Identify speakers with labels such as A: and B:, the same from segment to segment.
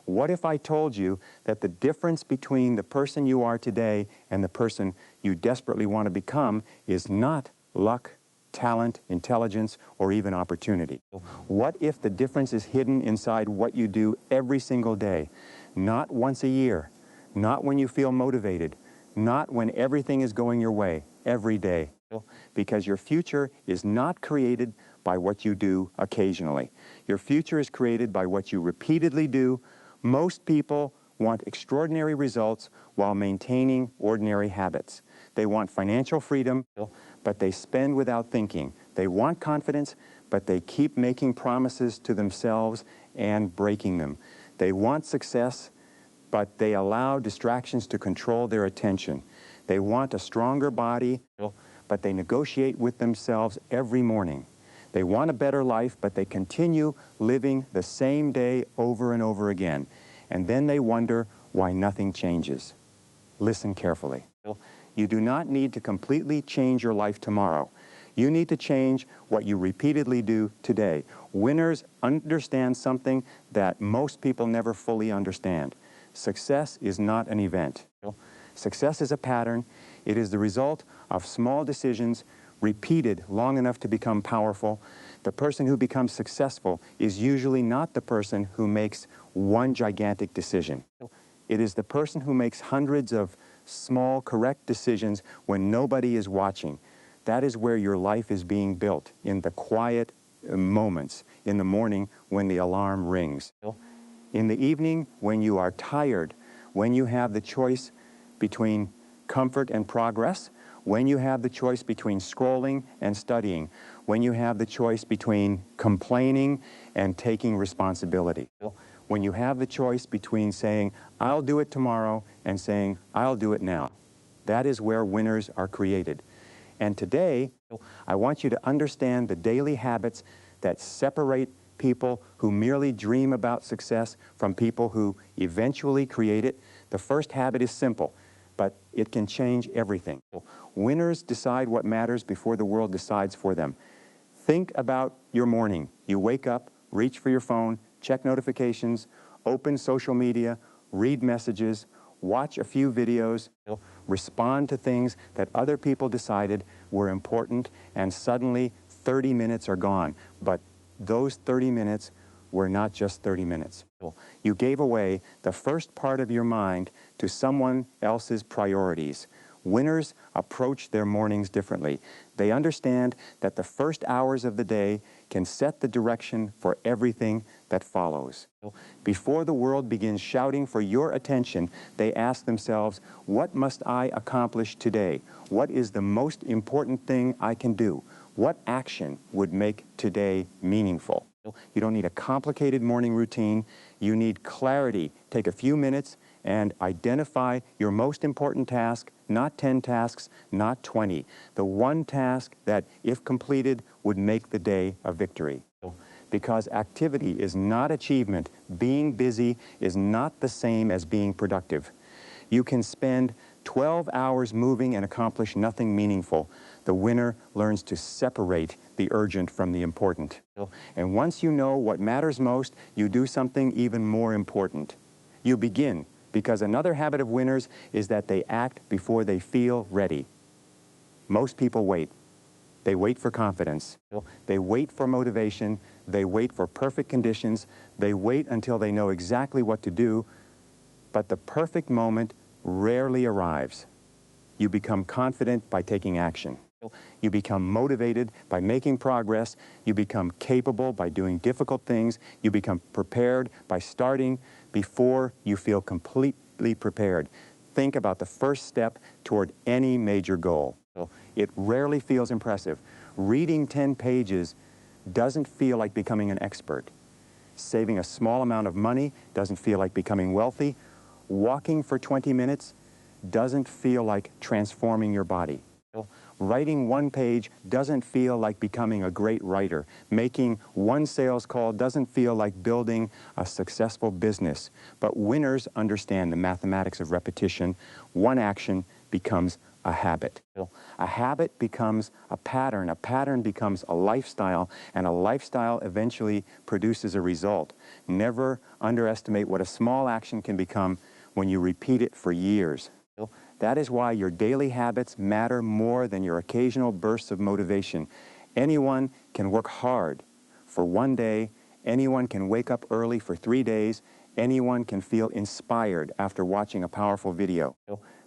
A: What if I told you that the difference between the person you are today and the person you desperately want to become is not luck, talent, intelligence, or even opportunity? What if the difference is hidden inside what you do every single day? Not once a year, not when you feel motivated, not when everything is going your way, every day. Because your future is not created by what you do occasionally. Your future is created by what you repeatedly do. Most people want extraordinary results while maintaining ordinary habits. They want financial freedom, but they spend without thinking. They want confidence, but they keep making promises to themselves and breaking them. They want success, but they allow distractions to control their attention. They want a stronger body, but they negotiate with themselves every morning. They want a better life, but they continue living the same day over and over again. And then they wonder why nothing changes. Listen carefully. You do not need to completely change your life tomorrow. You need to change what you repeatedly do today. Winners understand something that most people never fully understand. Success is not an event. Success is a pattern. It is the result of small decisions repeated long enough to become powerful. The person who becomes successful is usually not the person who makes one gigantic decision. It is the person who makes hundreds of small, correct decisions when nobody is watching. That is where your life is being built, in the quiet moments, in the morning when the alarm rings. In the evening when you are tired, when you have the choice between comfort and progress, when you have the choice between scrolling and studying, when you have the choice between complaining and taking responsibility, when you have the choice between saying, I'll do it tomorrow, and saying, I'll do it now. That is where winners are created. And today, I want you to understand the daily habits that separate people who merely dream about success from people who eventually create it. The first habit is simple, but it can change everything. Winners decide what matters before the world decides for them. Think about your morning. You wake up, reach for your phone, check notifications, open social media, read messages, watch a few videos, respond to things that other people decided were important, and suddenly 30 minutes are gone. But those 30 minutes were not just 30 minutes. You gave away the first part of your mind to someone else's priorities. Winners approach their mornings differently. They understand that the first hours of the day can set the direction for everything that follows. Before the world begins shouting for your attention, they ask themselves, what must I accomplish today? What is the most important thing I can do? What action would make today meaningful? You don't need a complicated morning routine. You need clarity. Take a few minutes and identify your most important task, not 10 tasks, not 20. The one task that, if completed, would make the day a victory. Because activity is not achievement. Being busy is not the same as being productive. You can spend 12 hours moving and accomplish nothing meaningful. The winner learns to separate the urgent from the important. And once you know what matters most, you do something even more important. You begin, because another habit of winners is that they act before they feel ready. Most people wait. They wait for confidence. They wait for motivation. They wait for perfect conditions. They wait until they know exactly what to do. But the perfect moment rarely arrives. You become confident by taking action. You become motivated by making progress. You become capable by doing difficult things. You become prepared by starting before you feel completely prepared. Think about the first step toward any major goal. It rarely feels impressive. Reading 10 pages doesn't feel like becoming an expert. Saving a small amount of money doesn't feel like becoming wealthy. Walking for 20 minutes doesn't feel like transforming your body. Writing one page doesn't feel like becoming a great writer. Making one sales call doesn't feel like building a successful business. But winners understand the mathematics of repetition. One action becomes a habit. A habit becomes a pattern becomes a lifestyle, and a lifestyle eventually produces a result. Never underestimate what a small action can become when you repeat it for years. That is why your daily habits matter more than your occasional bursts of motivation. Anyone can work hard for one day, anyone can wake up early for 3 days, anyone can feel inspired after watching a powerful video.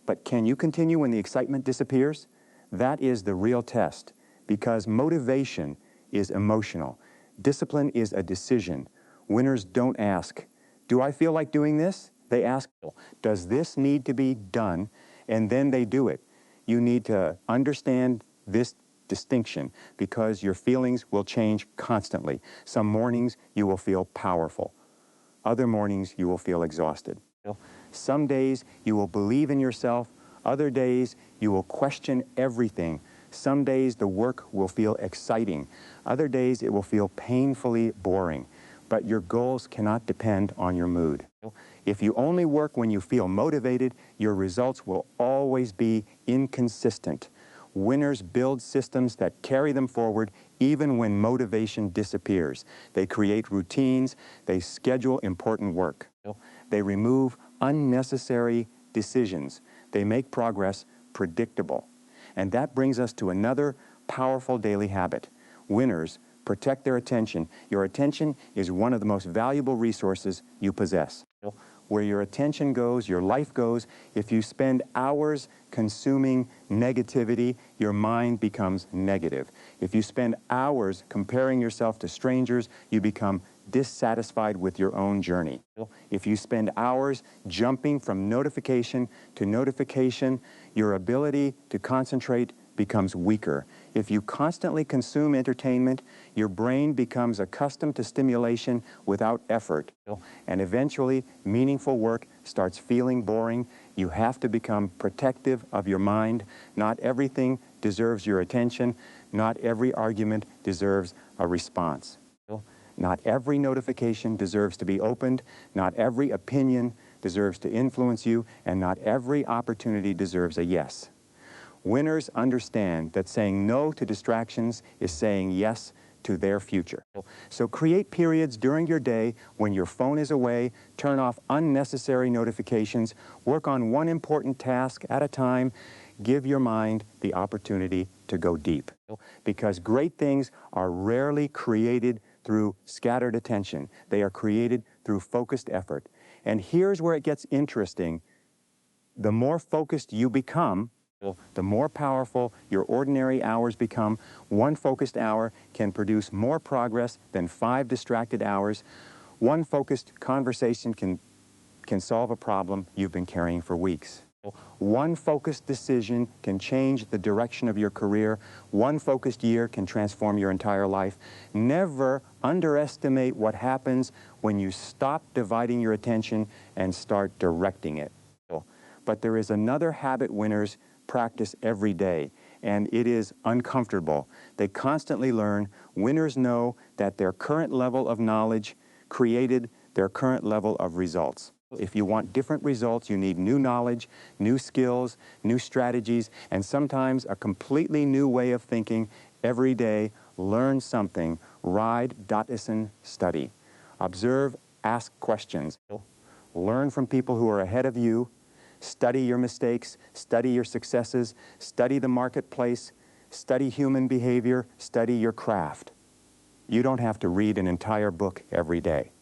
A: But can you continue when the excitement disappears? That is the real test, because motivation is emotional. Discipline is a decision. Winners don't ask, "Do I feel like doing this?" They ask, "Does this need to be done?" And then they do it. You need to understand this distinction, because your feelings will change constantly. Some mornings you will feel powerful. Other mornings you will feel exhausted. Some days you will believe in yourself. Other days you will question everything. Some days the work will feel exciting. Other days it will feel painfully boring. But your goals cannot depend on your mood. If you only work when you feel motivated, your results will always be inconsistent. Winners build systems that carry them forward even when motivation disappears. They create routines. They schedule important work. They remove unnecessary decisions. They make progress predictable. And that brings us to another powerful daily habit. Winners protect their attention. Your attention is one of the most valuable resources you possess. Where your attention goes, your life goes. If you spend hours consuming negativity, your mind becomes negative. If you spend hours comparing yourself to strangers, you become dissatisfied with your own journey. If you spend hours jumping from notification to notification, your ability to concentrate becomes weaker. If you constantly consume entertainment, your brain becomes accustomed to stimulation without effort. And eventually, meaningful work starts feeling boring. You have to become protective of your mind. Not everything deserves your attention. Not every argument deserves a response. Not every notification deserves to be opened. Not every opinion deserves to influence you. And not every opportunity deserves a yes. Winners understand that saying no to distractions is saying yes to their future. So create periods during your day when your phone is away, turn off unnecessary notifications, work on one important task at a time, give your mind the opportunity to go deep. Because great things are rarely created through scattered attention. They are created through focused effort. And here's where it gets interesting. The more focused you become, the more powerful your ordinary hours become. One focused hour can produce more progress than 5 distracted hours. One focused conversation can solve a problem you've been carrying for weeks. One focused decision can change the direction of your career. One focused year can transform your entire life. Never underestimate what happens when you stop dividing your attention and start directing it. But there is another habit winners practice every day, and it is uncomfortable. They constantly learn. Winners know that their current level of knowledge created their current level of results. If you want different results, you need new knowledge, new skills, new strategies, and sometimes a completely new way of thinking. Every day, learn something. Ride, study. Observe, ask questions. Learn from people who are ahead of you. Study your mistakes, study your successes, study the marketplace, study human behavior, study your craft. You don't have to read an entire book every day.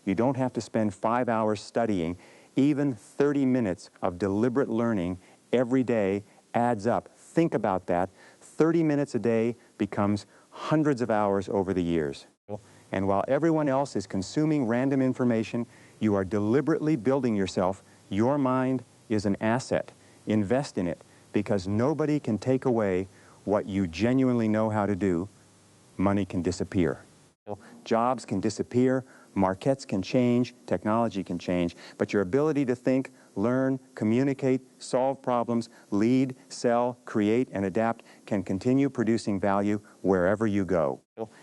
A: You don't have to spend 5 hours studying. Even 30 minutes of deliberate learning every day adds up. Think about that. 30 minutes a day becomes hundreds of hours over the years. And while everyone else is consuming random information, you are deliberately building yourself. Your mind is an asset. Invest in it, because nobody can take away what you genuinely know how to do. Money can disappear. Jobs can disappear, markets can change, technology can change, but your ability to think, learn, communicate, solve problems, lead, sell, create, and adapt can continue producing value wherever you go.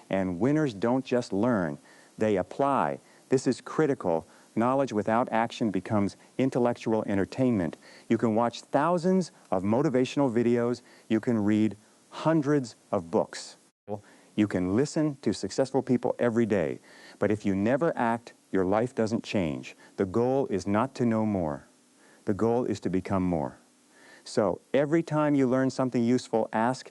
A: And winners don't just learn, they apply. This is critical. knowledge without action becomes intellectual entertainment. You can watch thousands of motivational videos. You can read hundreds of books. You can listen to successful people every day. But if you never act, your life doesn't change. The goal is not to know more. The goal is to become more. So every time you learn something useful, ask,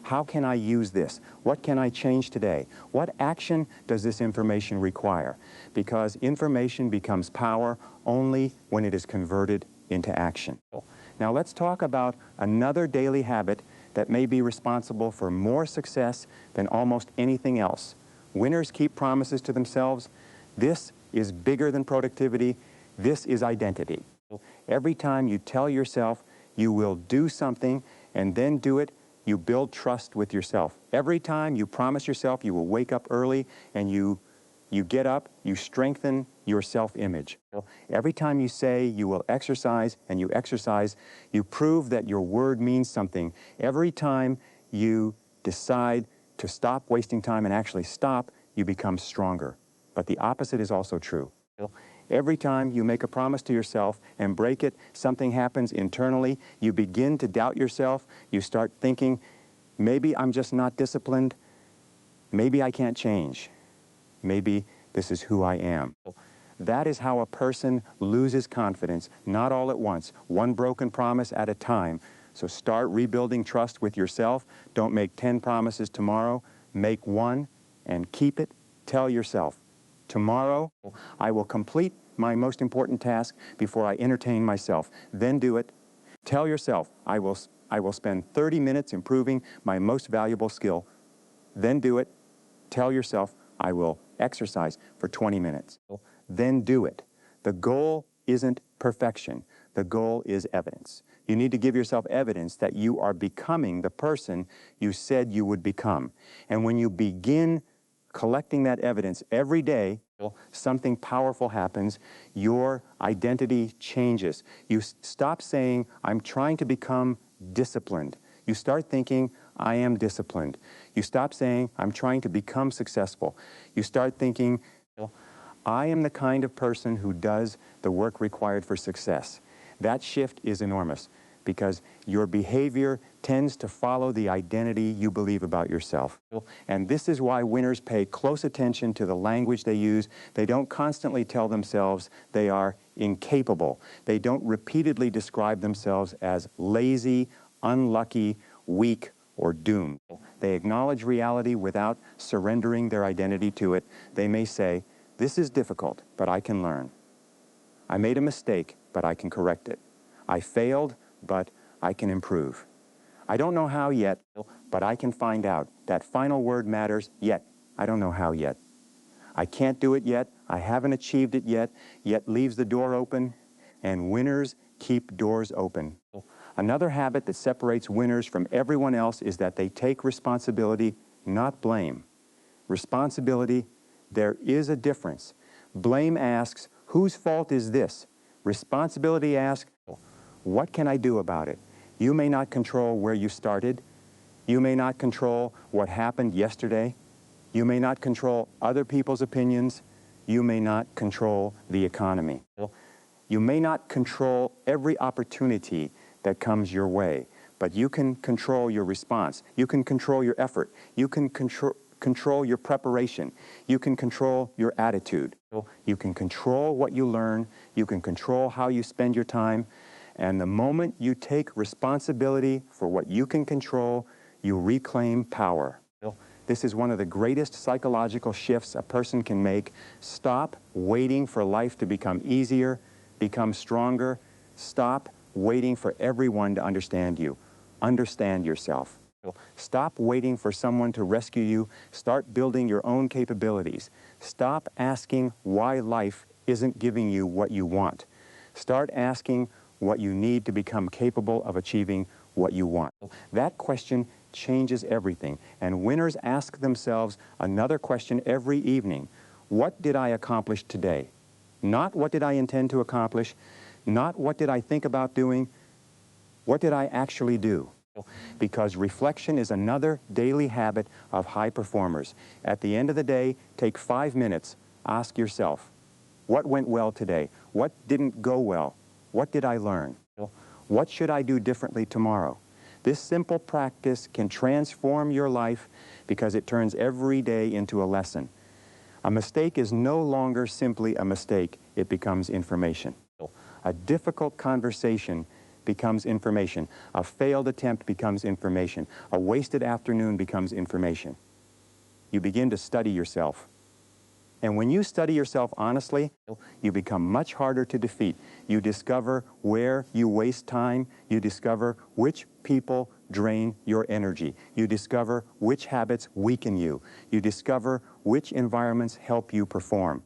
A: how can I use this? What can I change today? What action does this information require? Because information becomes power only when it is converted into action. Now let's talk about another daily habit that may be responsible for more success than almost anything else. Winners keep promises to themselves. This is bigger than productivity. This is identity. Every time you tell yourself you will do something and then do it, you build trust with yourself. Every time you promise yourself you will wake up early and you get up, you strengthen your self-image. Every time you say you will exercise and you exercise, you prove that your word means something. Every time you decide to stop wasting time and actually stop, you become stronger. But the opposite is also true. Every time you make a promise to yourself and break it, something happens internally. You begin to doubt yourself. You start thinking, maybe I'm just not disciplined. Maybe I can't change. Maybe this is who I am. That is how a person loses confidence, not all at once, one broken promise at a time. So start rebuilding trust with yourself. Don't make 10 promises tomorrow. Make one and keep it. Tell yourself, tomorrow I will complete my most important task before I entertain myself. Then do it. Tell yourself, I will spend 30 minutes improving my most valuable skill. Then do it. Tell yourself, I will exercise for 20 minutes. Then do it. The goal isn't perfection. The goal is evidence. You need to give yourself evidence that you are becoming the person you said you would become. And when you begin collecting that evidence every day, something powerful happens. Your identity changes. You stop saying, I'm trying to become disciplined. You start thinking, I am disciplined. You stop saying, I'm trying to become successful. You start thinking, I am the kind of person who does the work required for success. That shift is enormous because your behavior tends to follow the identity you believe about yourself. And this is why winners pay close attention to the language they use. They don't constantly tell themselves they are incapable. They don't repeatedly describe themselves as lazy, unlucky, weak, or doomed. They acknowledge reality without surrendering their identity to it. They may say, this is difficult, but I can learn. I made a mistake, but I can correct it. I failed, but I can improve. I don't know how yet, but I can find out. That final word matters, yet. I don't know how yet. I can't do it yet. I haven't achieved it yet leaves the door open, and winners keep doors open. Another habit that separates winners from everyone else is that they take responsibility, not blame. Responsibility, there is a difference. Blame asks, whose fault is this? Responsibility asks, what can I do about it? You may not control where you started. You may not control what happened yesterday. You may not control other people's opinions. You may not control the economy. You may not control every opportunity that comes your way, but you can control your response. You can control your effort. You can control your preparation. You can control your attitude. You can control what you learn. You can control how you spend your time. And the moment you take responsibility for what you can control, you reclaim power. This is one of the greatest psychological shifts a person can make. Stop waiting for life to become easier, become stronger. Stop waiting for everyone to understand you. Understand yourself. Stop waiting for someone to rescue you. Start building your own capabilities. Stop asking why life isn't giving you what you want. Start asking what you need to become capable of achieving what you want. That question changes everything. And winners ask themselves another question every evening. What did I accomplish today? Not what did I intend to accomplish, not what did I think about doing, what did I actually do? Because reflection is another daily habit of high performers. At the end of the day, take 5 minutes, ask yourself, What went well today? What didn't go well? What did I learn? What should I do differently tomorrow? This simple practice can transform your life because it turns every day into a lesson. A mistake is no longer simply a mistake, it becomes information. A difficult conversation becomes information. A failed attempt becomes information. A wasted afternoon becomes information. You begin to study yourself. And when you study yourself honestly, you become much harder to defeat. You discover where you waste time. You discover which people drain your energy. You discover which habits weaken you. You discover which environments help you perform.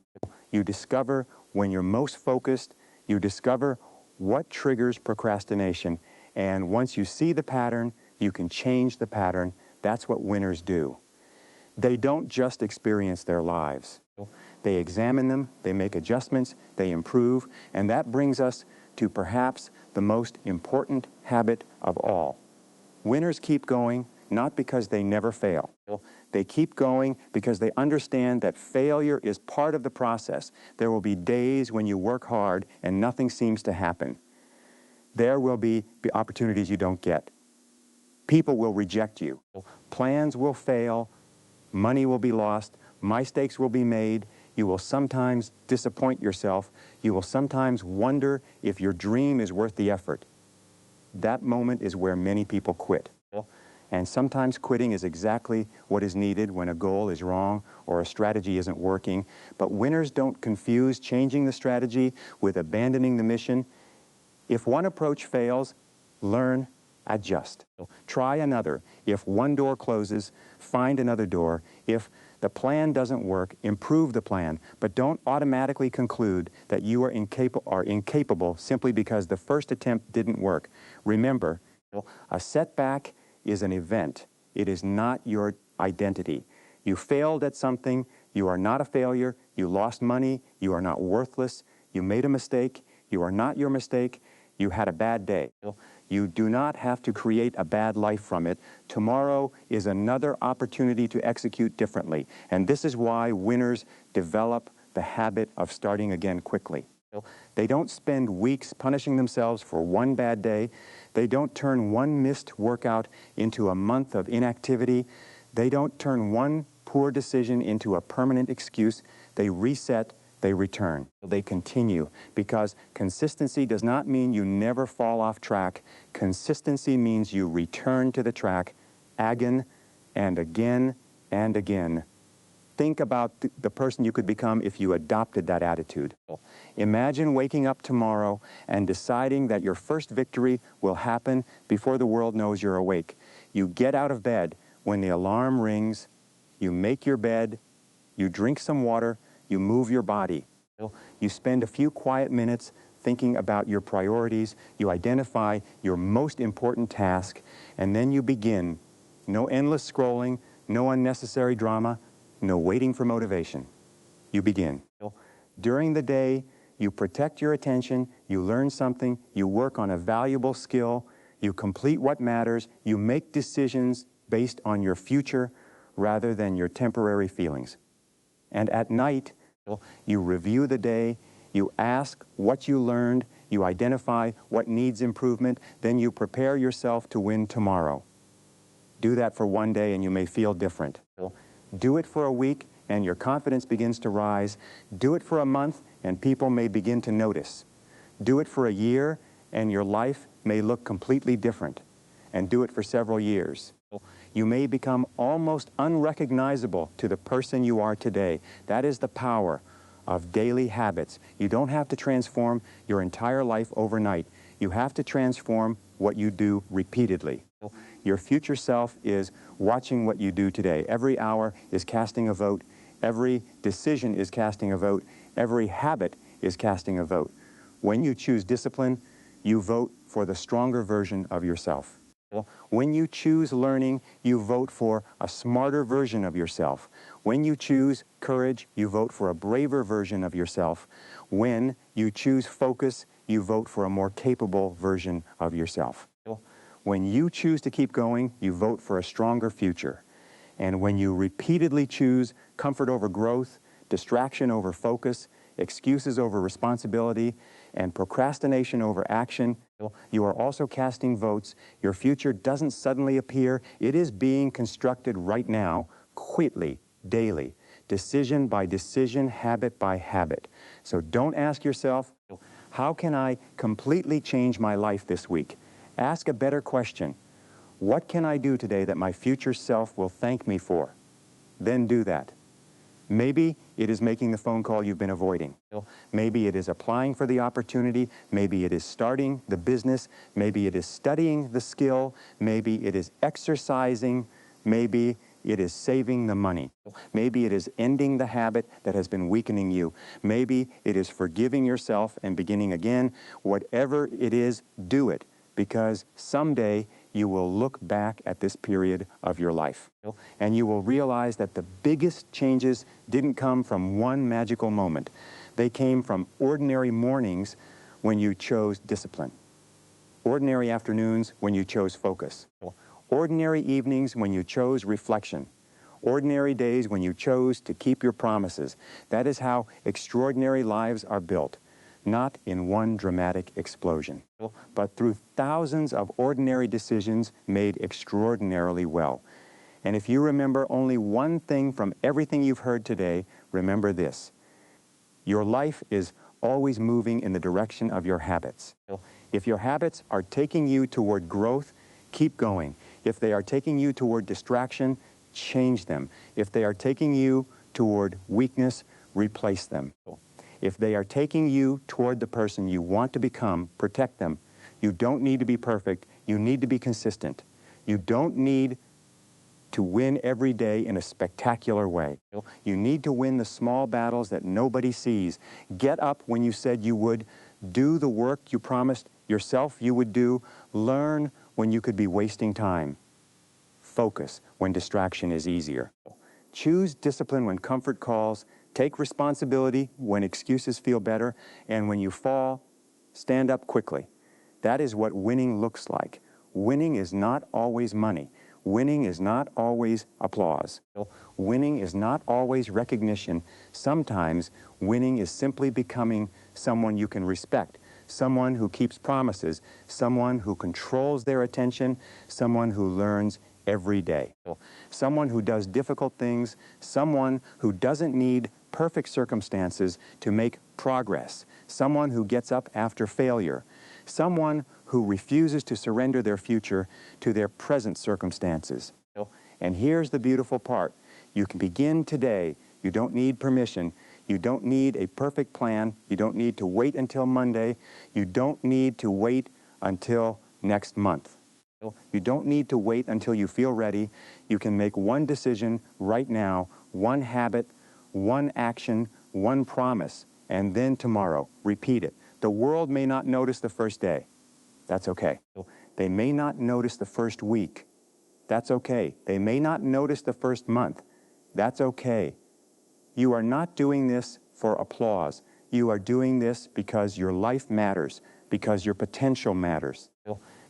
A: You discover when you're most focused. You discover what triggers procrastination. And once you see the pattern, you can change the pattern. That's what winners do. They don't just experience their lives. They examine them, they make adjustments, they improve, and that brings us to perhaps the most important habit of all. Winners keep going not because they never fail. They keep going because they understand that failure is part of the process. There will be days when you work hard and nothing seems to happen. There will be opportunities you don't get. People will reject you. Plans will fail. Money will be lost. Mistakes will be made. You will sometimes disappoint yourself. You will sometimes wonder if your dream is worth the effort. That moment is where many people quit. And sometimes quitting is exactly what is needed when a goal is wrong or a strategy isn't working. But winners don't confuse changing the strategy with abandoning the mission. If one approach fails, learn, adjust. Try another. If one door closes, find another door. If the plan doesn't work, improve the plan, but don't automatically conclude that you are incapable simply because the first attempt didn't work. Remember, a setback is an event. It is not your identity. You failed at something. You are not a failure. You lost money. You are not worthless. You made a mistake. You are not your mistake. You had a bad day. You do not have to create a bad life from it. Tomorrow is another opportunity to execute differently. And this is why winners develop the habit of starting again quickly. They don't spend weeks punishing themselves for one bad day. They don't turn one missed workout into a month of inactivity. They don't turn one poor decision into a permanent excuse. They reset. They return. They continue, because consistency does not mean you never fall off track. Consistency means you return to the track again and again and again. Think about the person you could become if you adopted that attitude. Imagine waking up tomorrow and deciding that your first victory will happen before the world knows you're awake. You get out of bed when the alarm rings, you make your bed, you drink some water, you move your body. You spend a few quiet minutes thinking about your priorities. You identify your most important task, and then you begin. No endless scrolling, no unnecessary drama, no waiting for motivation. You begin. During the day, you protect your attention, you learn something, you work on a valuable skill, you complete what matters, you make decisions based on your future rather than your temporary feelings. And at night, you review the day, you ask what you learned, you identify what needs improvement, then you prepare yourself to win tomorrow. Do that for one day and you may feel different. Do it for a week and your confidence begins to rise. Do it for a month and people may begin to notice. Do it for a year and your life may look completely different. And do it for several years. You may become almost unrecognizable to the person you are today. That is the power of daily habits. You don't have to transform your entire life overnight. You have to transform what you do repeatedly. Your future self is watching what you do today. Every hour is casting a vote. Every decision is casting a vote. Every habit is casting a vote. When you choose discipline, you vote for the stronger version of yourself. When you choose learning, you vote for a smarter version of yourself. When you choose courage, you vote for a braver version of yourself. When you choose focus, you vote for a more capable version of yourself. When you choose to keep going, you vote for a stronger future. And when you repeatedly choose comfort over growth, distraction over focus, excuses over responsibility, and procrastination over action, you are also casting votes. Your future doesn't suddenly appear. It is being constructed right now, quickly, daily, decision by decision, habit by habit. So don't ask yourself, how can I completely change my life this week? Ask a better question. What can I do today that my future self will thank me for? Then do that. Maybe it is making the phone call you've been avoiding. Maybe it is applying for the opportunity. Maybe it is starting the business. Maybe it is studying the skill. Maybe it is exercising. Maybe it is saving the money. Maybe it is ending the habit that has been weakening you. Maybe it is forgiving yourself and beginning again. Whatever it is, do it, because someday you will look back at this period of your life and you will realize that the biggest changes didn't come from one magical moment. They came from ordinary mornings when you chose discipline, ordinary afternoons when you chose focus, ordinary evenings when you chose reflection, ordinary days when you chose to keep your promises. That is how extraordinary lives are built. Not in one dramatic explosion, but through thousands of ordinary decisions made extraordinarily well. And if you remember only one thing from everything you've heard today, remember this. Your life is always moving in the direction of your habits. If your habits are taking you toward growth, keep going. If they are taking you toward distraction, change them. If they are taking you toward weakness, replace them. If they are taking you toward the person you want to become, protect them. You don't need to be perfect. You need to be consistent. You don't need to win every day in a spectacular way. You need to win the small battles that nobody sees. Get up when you said you would. Do the work you promised yourself you would do. Learn when you could be wasting time. Focus when distraction is easier. Choose discipline when comfort calls. Take responsibility when excuses feel better, and when you fall, stand up quickly. That is what winning looks like. Winning is not always money. Winning is not always applause. Winning is not always recognition. Sometimes winning is simply becoming someone you can respect, someone who keeps promises, someone who controls their attention, someone who learns every day, someone who does difficult things, someone who doesn't need perfect circumstances to make progress, someone who gets up after failure, someone who refuses to surrender their future to their present circumstances. And here's the beautiful part. You can begin today. You don't need permission. You don't need a perfect plan. You don't need to wait until Monday. You don't need to wait until next month. You don't need to wait until you feel ready. You can make one decision right now, one habit, one action, one promise, and then tomorrow, repeat it. The world may not notice the first day. That's okay. They may not notice the first week. That's okay. They may not notice the first month. That's okay. You are not doing this for applause. You are doing this because your life matters, because your potential matters,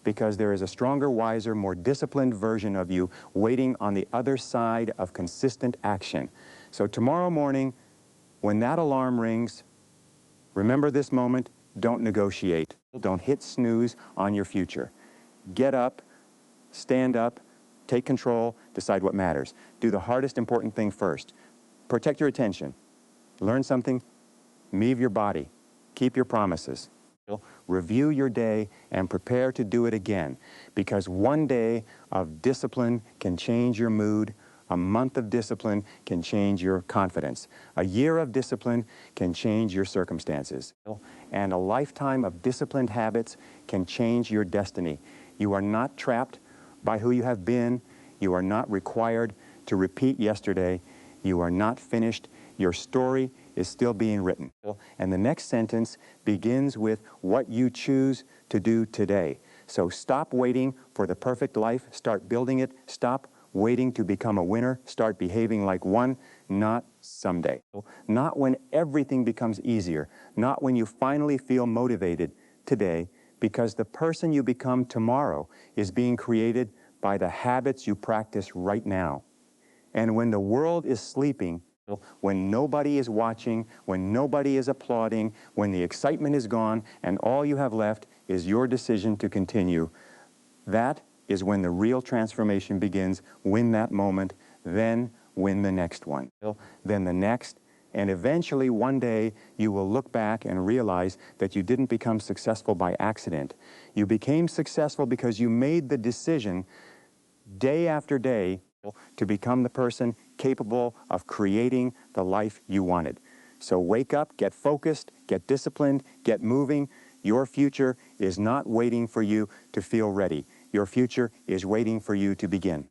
A: because there is a stronger, wiser, more disciplined version of you waiting on the other side of consistent action. So tomorrow morning, when that alarm rings, remember this moment. Don't negotiate. Don't hit snooze on your future. Get up, stand up, take control, decide what matters. Do the hardest important thing first. Protect your attention. Learn something, move your body, keep your promises. Review your day and prepare to do it again, because one day of discipline can change your mood. A month of discipline can change your confidence. A year of discipline can change your circumstances. And a lifetime of disciplined habits can change your destiny. You are not trapped by who you have been. You are not required to repeat yesterday. You are not finished. Your story is still being written. And the next sentence begins with what you choose to do today. So stop waiting for the perfect life. Start building it. Stop waiting to become a winner. Start behaving like one, not someday. Not when everything becomes easier. Not when you finally feel motivated today, because the person you become tomorrow is being created by the habits you practice right now. And when the world is sleeping, When nobody is watching, when nobody is applauding, when the excitement is gone, and all you have left is your decision to continue, that is when the real transformation begins. Win that moment, then win the next one, then the next, and eventually one day you will look back and realize that you didn't become successful by accident. You became successful because you made the decision day after day to become the person capable of creating the life you wanted. So wake up, get focused, get disciplined, get moving. Your future is not waiting for you to feel ready. Your future is waiting for you to begin.